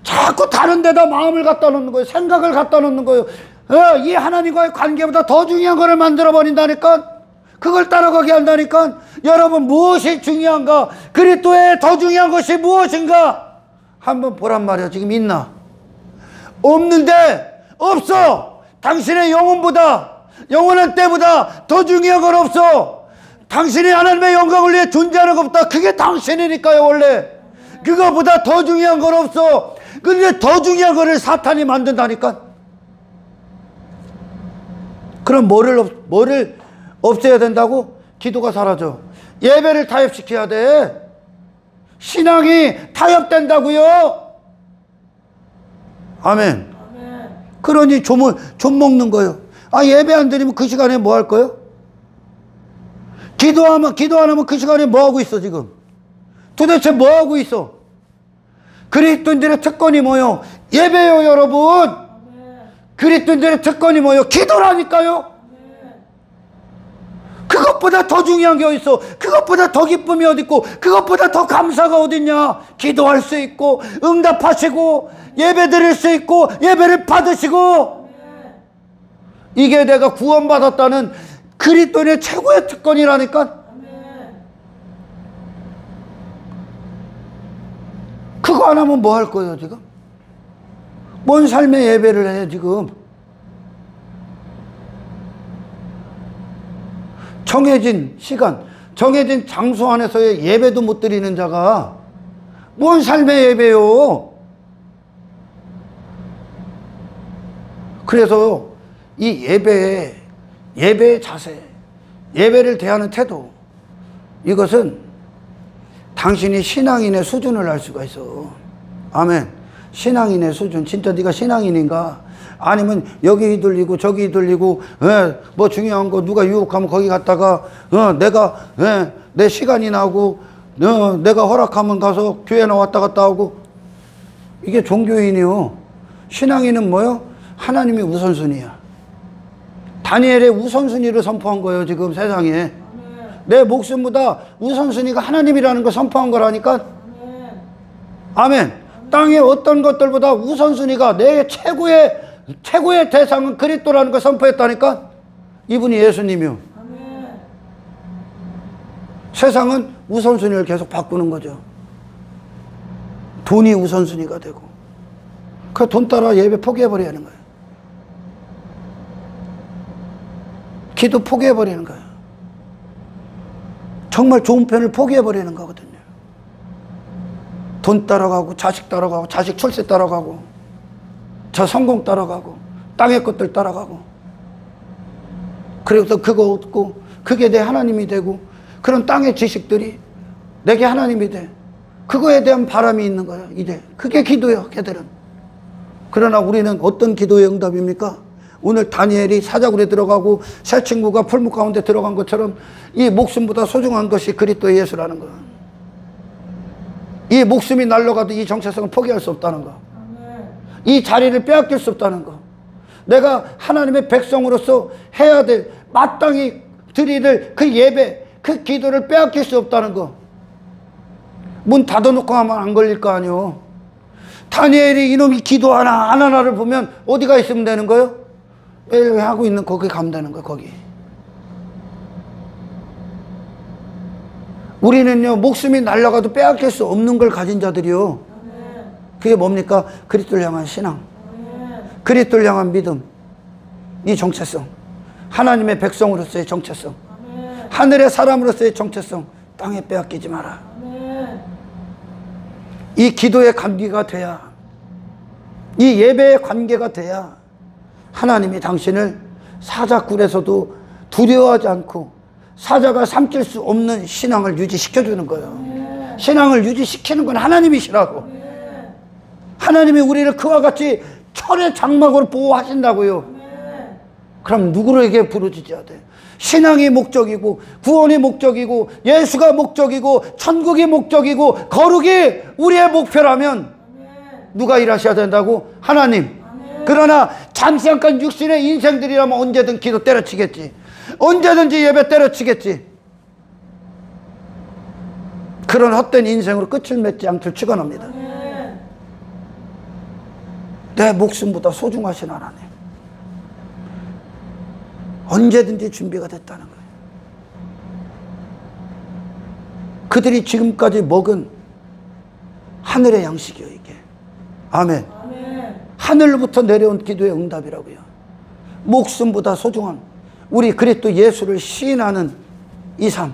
자꾸 다른 데다 마음을 갖다 놓는 거예요. 생각을 갖다 놓는 거예요. 이 하나님과의 관계보다 더 중요한 거를 만들어 버린다니까. 그걸 따라가게 한다니까. 여러분, 무엇이 중요한가? 그리스도의 더 중요한 것이 무엇인가? 한번 보란 말이야. 지금 있나? 없는데 없어. 당신의 영혼보다, 영원한 때보다 더 중요한 건 없어. 당신이 하나님의 영광을 위해 존재하는 것보다 그게 당신이니까요. 원래 그거보다 더 중요한 건 없어. 근데 더 중요한 거를 사탄이 만든다니까. 그럼 뭐를 없애야 된다고? 기도가 사라져. 예배를 타협시켜야 돼. 신앙이 타협된다고요. 아멘. 그러니 좀 먹는 거예요. 아, 예배 안 드리면 그 시간에 뭐 할 거예요? 기도 안 하면 그 시간에 뭐 하고 있어 지금? 도대체 뭐 하고 있어? 그리스도인들의 특권이 뭐요? 예배요, 여러분. 그리스도인들의 특권이 뭐요? 기도라니까요. 그것보다 더 중요한 게 어딨어? 그것보다 더 기쁨이 어딨고, 그것보다 더 감사가 어딨냐? 기도할 수 있고, 응답하시고, 예배 드릴 수 있고, 예배를 받으시고, 이게 내가 구원받았다는 그리스도인의 최고의 특권이라니까. 그거 안 하면 뭐 할 거예요 지금? 뭔 삶의 예배를 해 지금? 정해진 시간, 정해진 장소 안에서의 예배도 못 드리는 자가 뭔 삶의 예배요? 그래서 이 예배의 자세, 예배를 대하는 태도, 이것은 당신이 신앙인의 수준을 알 수가 있어. 아멘. 신앙인의 수준. 진짜 네가 신앙인인가? 아니면 여기 들리고 저기 들리고, 뭐 중요한 거 누가 유혹하면 거기 갔다가 내가 내 시간이 나고 내가 허락하면 가서 교회나 왔다 갔다 하고, 이게 종교인이요. 신앙인은 뭐요? 하나님이 우선순위야. 다니엘의 우선순위를 선포한 거예요 지금 세상에. 내 목숨보다 우선순위가 하나님이라는 걸 선포한 거라니까. 아멘. 땅의 어떤 것들보다 우선순위가, 내 최고의 대상은 그리스도라는 걸 선포했다니까. 이분이 예수님이요. 세상은 우선순위를 계속 바꾸는 거죠. 돈이 우선순위가 되고, 그 돈 따라 예배 포기해버리는 거예요. 기도 포기해버리는 거예요. 정말 좋은 편을 포기해버리는 거거든요. 돈 따라가고, 자식 따라가고, 자식 출세 따라가고, 저 성공 따라가고, 땅의 것들 따라가고, 그래서 그거 얻고, 그게 내 하나님이 되고, 그런 땅의 지식들이 내게 하나님이 돼. 그거에 대한 바람이 있는 거예요. 이제 그게 기도예요, 걔들은. 그러나 우리는 어떤 기도의 응답입니까? 오늘 다니엘이 사자굴에 들어가고 새 친구가 풀무 가운데 들어간 것처럼 이 목숨보다 소중한 것이 그리스도의 예수라는 거. 이 목숨이 날아가도 이 정체성을 포기할 수 없다는 거. 이 자리를 빼앗길 수 없다는 거. 내가 하나님의 백성으로서 해야 될, 마땅히 드릴 그 예배, 그 기도를 빼앗길 수 없다는 거. 문 닫아놓고 하면 안 걸릴 거 아니요. 다니엘이 이놈이 기도 하나를 보면 어디가 있으면 되는 거예요? 하고 있는 거기 가면 되는 거예요. 거기. 우리는요, 목숨이 날아가도 빼앗길 수 없는 걸 가진 자들이요. 그게 뭡니까? 그리스도를 향한 신앙, 그리스도를 향한 믿음, 이 정체성, 하나님의 백성으로서의 정체성, 하늘의 사람으로서의 정체성, 땅에 빼앗기지 마라. 이 기도의 관계가 돼야, 이 예배의 관계가 돼야 하나님이 당신을 사자굴에서도 두려워하지 않고 사자가 삼킬 수 없는 신앙을 유지시켜주는 거예요. 신앙을 유지시키는 건 하나님이시라고. 하나님이 우리를 그와 같이 철의 장막으로 보호하신다고요. 그럼 누구에게 부르짖어야 돼? 신앙이 목적이고, 구원이 목적이고, 예수가 목적이고, 천국이 목적이고, 거룩이 우리의 목표라면 누가 일하셔야 된다고? 하나님. 그러나 잠시잠깐 육신의 인생들이라면 언제든 기도 때려치겠지. 언제든지 예배 때려치겠지. 그런 헛된 인생으로 끝을 맺지 않길 축원합니다. 내 목숨보다 소중하신 하나님, 언제든지 준비가 됐다는 거예요. 그들이 지금까지 먹은 하늘의 양식이요, 이게. 아멘. 하늘로부터 내려온 기도의 응답이라고요. 목숨보다 소중한 우리 그리스도 예수를 시인하는 이 삶.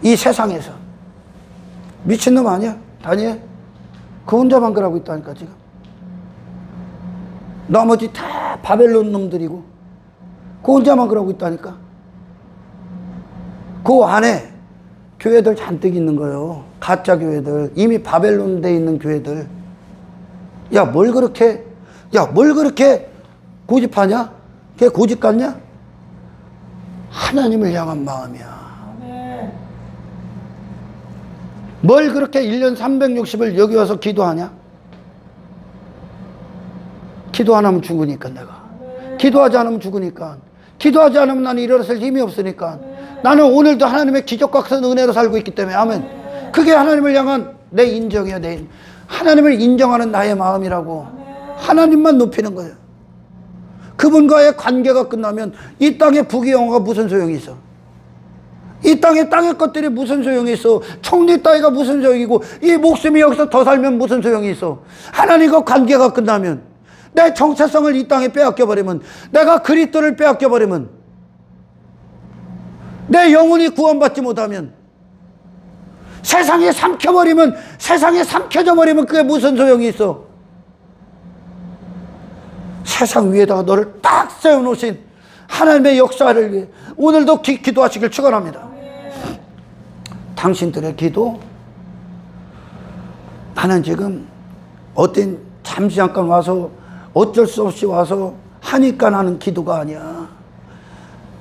이 세상에서. 미친놈 아니야? 다니엘? 그 혼자만 그러고 있다니까 지금. 나머지 다 바벨론 놈들이고 그 혼자만 그러고 있다니까. 그 안에 교회들 잔뜩 있는 거예요. 가짜 교회들. 이미 바벨론 돼 있는 교회들. 야, 뭘 그렇게 고집하냐? 걔 고집 같냐? 하나님을 향한 마음이야. 뭘 그렇게 1년 360을 여기 와서 기도하냐? 기도 안 하면 죽으니까 내가. 기도하지 않으면 죽으니까. 기도하지 않으면 나는 일어설 힘이 없으니까. 나는 오늘도 하나님의 기적과 큰 은혜로 살고 있기 때문에. 아멘. 그게 하나님을 향한 내 인정이야. 하나님을 인정하는 나의 마음이라고. 하나님만 높이는 거예요. 그분과의 관계가 끝나면 이 땅의 부귀영화가 무슨 소용이 있어? 이 땅의 것들이 무슨 소용이 있어? 총리 따위가 무슨 소용이고 이 목숨이 여기서 더 살면 무슨 소용이 있어? 하나님과 관계가 끝나면, 내 정체성을 이 땅에 빼앗겨버리면, 내가 그리스도를 빼앗겨버리면, 내 영혼이 구원받지 못하면, 세상에 삼켜져 버리면 그게 무슨 소용이 있어? 세상 위에다가 너를 딱 세워놓으신 하나님의 역사를 위해 오늘도 기도하시길 축원합니다. 당신들의 기도, 나는 지금 어떤 잠깐 와서 어쩔 수 없이 와서 하니까 하는 기도가 아니야.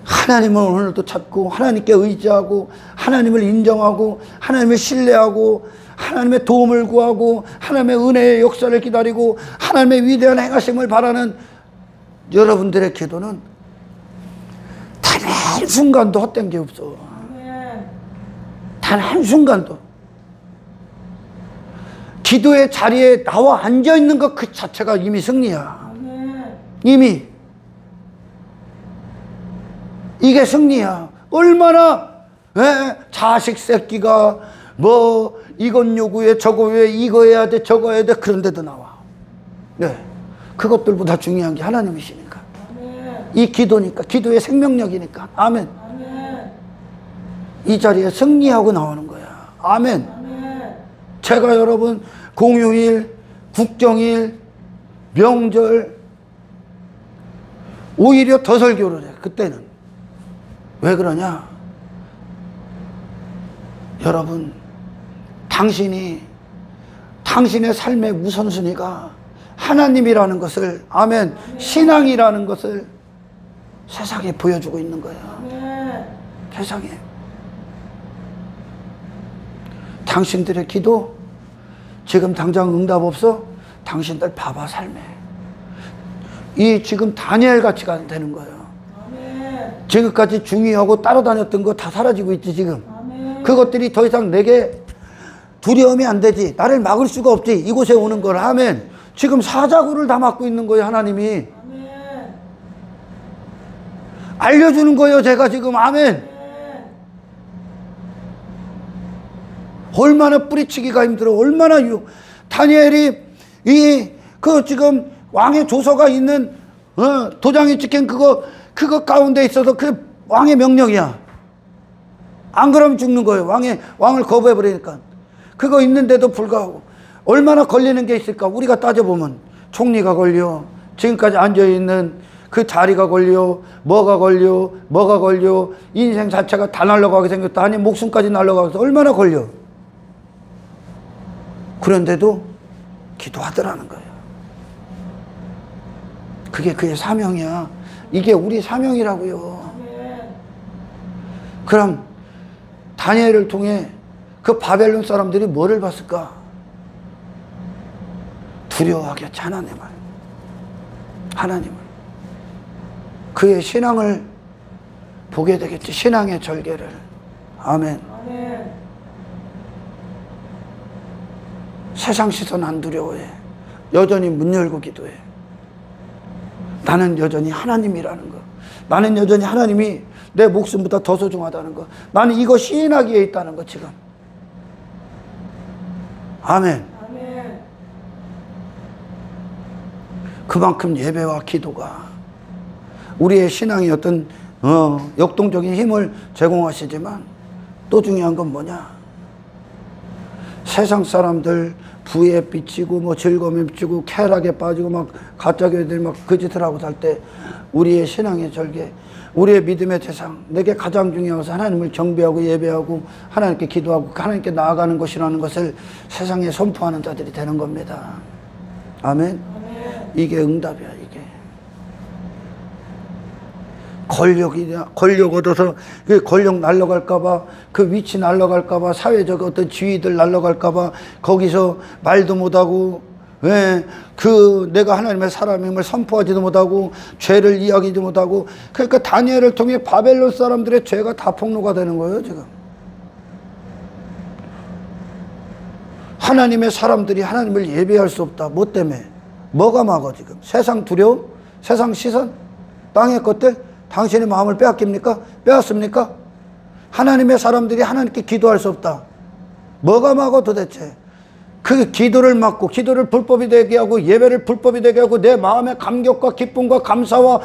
하나님을 오늘도 찾고 하나님께 의지하고 하나님을 인정하고 하나님을 신뢰하고 하나님의 도움을 구하고 하나님의 은혜의 역사를 기다리고 하나님의 위대한 행하심을 바라는 여러분들의 기도는 단 한순간도 헛된 게 없어. 단 한순간도. 기도의 자리에 나와 앉아있는 것 그 자체가 이미 승리야. 이미. 이게 승리야. 얼마나 자식 새끼가 뭐 이건 요구해 저거 왜 이거 해야 돼 저거 해야 돼 그런데도 나와. 네, 그것들보다 중요한 게 하나님이시니까. 이 기도니까. 기도의 생명력이니까. 아멘. 이 자리에 승리하고 나오는 거야. 아멘. 제가 여러분 공휴일, 국경일, 명절 오히려 더 설교를 해. 그때는. 왜 그러냐? 여러분, 당신의 삶의 우선순위가 하나님이라는 것을, 아멘, 신앙이라는 것을 세상에 보여주고 있는 거예요. 세상에. 당신들의 기도 지금 당장 응답 없어? 당신들 봐봐 삶에. 이 지금 다니엘 같이가 되는 거예요. 지금까지 중요하고 따라다녔던 거 다 사라지고 있지 지금. 그것들이 더 이상 내게 두려움이 안 되지. 나를 막을 수가 없지. 이곳에 오는 걸. 아멘. 지금 사자굴을 다 막고 있는 거예요 하나님이. 알려주는 거예요 제가 지금. 아멘. 얼마나 뿌리치기가 힘들어. 얼마나 다니엘이 지금 왕의 조서가 있는 도장이 찍힌 그거 가운데 있어서 그 왕의 명령이야. 안 그러면 죽는 거예요. 왕을 거부해버리니까. 그거 있는데도 불구하고 얼마나 걸리는 게 있을까. 우리가 따져보면 총리가 걸려, 지금까지 앉아있는 그 자리가 걸려, 뭐가 걸려, 인생 자체가 다 날아가게 생겼다. 아니 목숨까지 날아가서 얼마나 걸려. 그런데도 기도하더라는 거예요. 그게 그의 사명이야. 이게 우리 사명이라고요. 그럼 다니엘을 통해 그 바벨론 사람들이 뭐를 봤을까? 두려워하겠지. 하나님을. 그의 신앙을 보게 되겠지. 신앙의 절개를. 아멘. 세상 시선 안 두려워해. 여전히 문 열고 기도해. 나는 여전히 하나님이라는 거. 나는 여전히 하나님이 내 목숨보다 더 소중하다는 거. 나는 이거 시인하기에 있다는 거 지금. 아멘. 그만큼 예배와 기도가 우리의 신앙의 어떤 역동적인 힘을 제공하시지만 또 중요한 건 뭐냐? 세상 사람들 부에 삐치고 뭐 즐거움에 삐치고 쾌락에 빠지고 막 가짜 교회들이 막 그 짓을 하고 살 때 우리의 신앙의 절개, 우리의 믿음의 대상, 내게 가장 중요한 것은 하나님을 경배하고 예배하고 하나님께 기도하고 하나님께 나아가는 것이라는 것을 세상에 선포하는 자들이 되는 겁니다. 아멘. 이게 응답이야. 이게 권력 얻어서 그 권력 날아갈까봐, 그 위치 날아갈까봐, 사회적 어떤 지위들 날아갈까봐 거기서 말도 못하고, 내가 하나님의 사람임을 선포하지도 못하고 죄를 이야기도 못하고, 그러니까 다니엘을 통해 바벨론 사람들의 죄가 다 폭로가 되는 거예요. 지금 하나님의 사람들이 하나님을 예배할 수 없다. 뭐 때문에? 뭐가 막어? 지금 세상 두려움, 세상 시선, 땅의 것들, 당신의 마음을 빼앗깁니까? 빼앗습니까? 하나님의 사람들이 하나님께 기도할 수 없다. 뭐가 막어 도대체? 그 기도를 막고, 기도를 불법이 되게 하고, 예배를 불법이 되게 하고, 내 마음의 감격과 기쁨과 감사와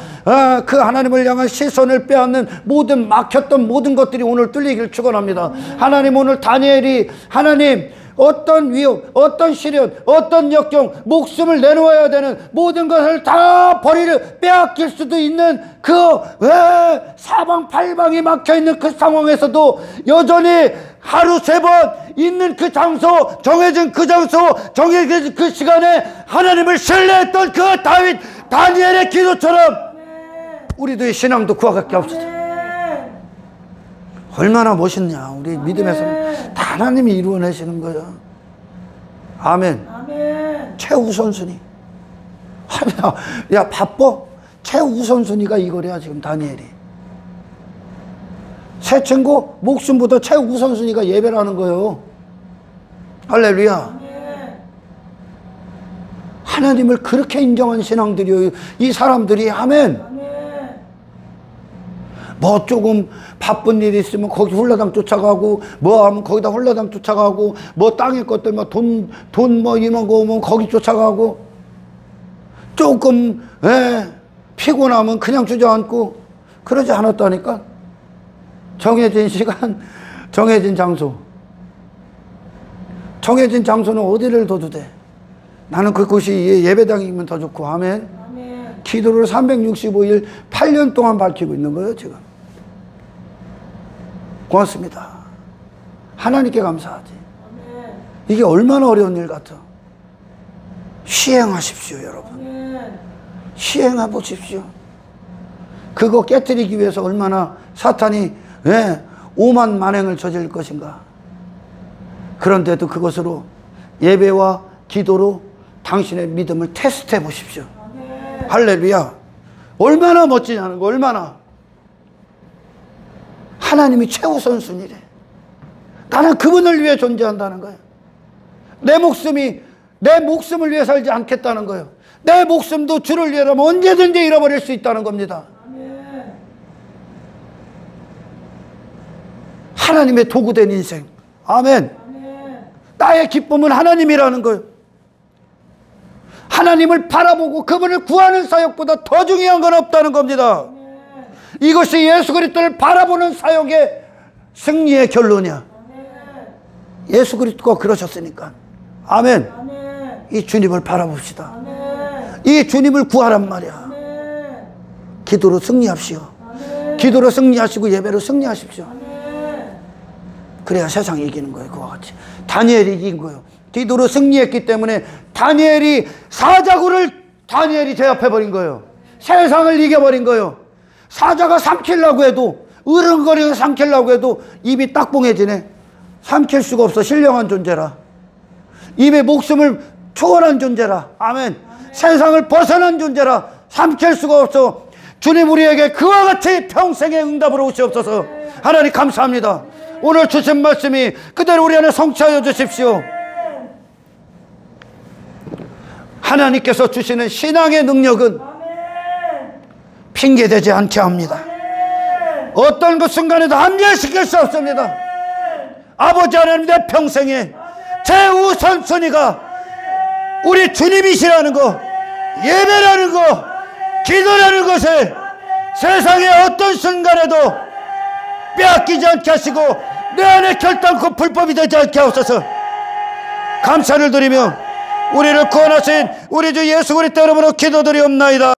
그 하나님을 향한 시선을 빼앗는 모든 막혔던 모든 것들이 오늘 뚫리기를 축원합니다. 하나님, 오늘 다니엘이 하나님 어떤 위협, 어떤 시련, 어떤 역경, 목숨을 내놓아야 되는 모든 것을 다 빼앗길 수도 있는 그 사방팔방이 막혀있는 그 상황에서도 여전히 하루 3번 있는 그 장소, 정해진 그 장소, 정해진 그 시간에 하나님을 신뢰했던 그 다니엘의 기도처럼 우리도 이 신앙도 그와 같게 합시다. 얼마나 멋있냐. 우리 믿음에서 다 하나님이 이루어내시는 거예요. 아멘. 최우선순위. 야, 바빠? 최우선순위가 이거래야 지금 다니엘이. 새 친구 목숨보다 최우선순위가 예배라는 거예요. 할렐루야. 하나님을 그렇게 인정한 신앙들이요, 이 사람들이. 아멘. 뭐 조금 바쁜 일이 있으면 거기 홀라당 쫓아가고, 뭐 하면 거기다 홀라당 쫓아가고, 뭐 땅의 것들 뭐 돈 뭐 이런 거 오면 거기 쫓아가고, 조금 피곤하면 그냥 주저앉고, 그러지 않았다니까. 정해진 시간, 정해진 장소. 정해진 장소는 어디를 둬도 돼. 나는 그곳이 예배당이면 더 좋고. 아멘. 기도를 365일 8년 동안 밝히고 있는 거예요 지금. 고맙습니다. 하나님께 감사하지. 이게 얼마나 어려운 일 같아. 시행하십시오 여러분. 시행해 보십시오. 그거 깨뜨리기 위해서 얼마나 사탄이 오만 만행을 저질 것인가. 그런데도 그것으로 예배와 기도로 당신의 믿음을 테스트해 보십시오. 할렐루야. 얼마나 멋지냐는 거. 얼마나 하나님이 최우선순위래. 나는 그분을 위해 존재한다는 거예요. 내 목숨을 위해 살지 않겠다는 거예요. 내 목숨도 주를 위해라면 언제든지 잃어버릴 수 있다는 겁니다. 하나님의 도구된 인생. 아멘. 나의 기쁨은 하나님이라는 거예요. 하나님을 바라보고 그분을 구하는 사역보다 더 중요한 건 없다는 겁니다. 이것이 예수 그리스도를 바라보는 사역의 승리의 결론이야. 예수 그리스도가 그러셨으니까. 아멘. 이 주님을 바라봅시다. 이 주님을 구하란 말이야. 기도로 승리합시오. 기도로 승리하시고 예배로 승리하십시오. 그래야 세상이 이기는 거예요. 그와 같이 다니엘이 이긴 거예요. 기도로 승리했기 때문에 다니엘이 사자굴을 제압해버린 거예요. 세상을 이겨버린 거예요. 사자가 삼키려고 해도, 으릉거리고 삼키려고 해도 입이 딱봉해지네. 삼킬 수가 없어. 신령한 존재라. 입의 목숨을 초월한 존재라. 아멘. 세상을 벗어난 존재라. 삼킬 수가 없어. 주님 우리에게 그와 같이 평생의 응답으로 오시옵소서. 하나님 감사합니다. 오늘 주신 말씀이 그대로 우리 안에 성취하여 주십시오. 하나님께서 주시는 신앙의 능력은 핑계대지 않게 합니다. 어떤 그 순간에도 합리화시킬 수 없습니다. 아버지 하나님, 내 평생에 최우선순위가 우리 주님이시라는 거, 예배라는 거, 기도라는 것을 세상의 어떤 순간에도 빼앗기지 않게 하시고 내 안에 결단코 불법이 되지 않게 하옵소서. 감사를 드리며 우리를 구원하신 우리 주 예수 그리스도 이름으로 기도드리옵나이다.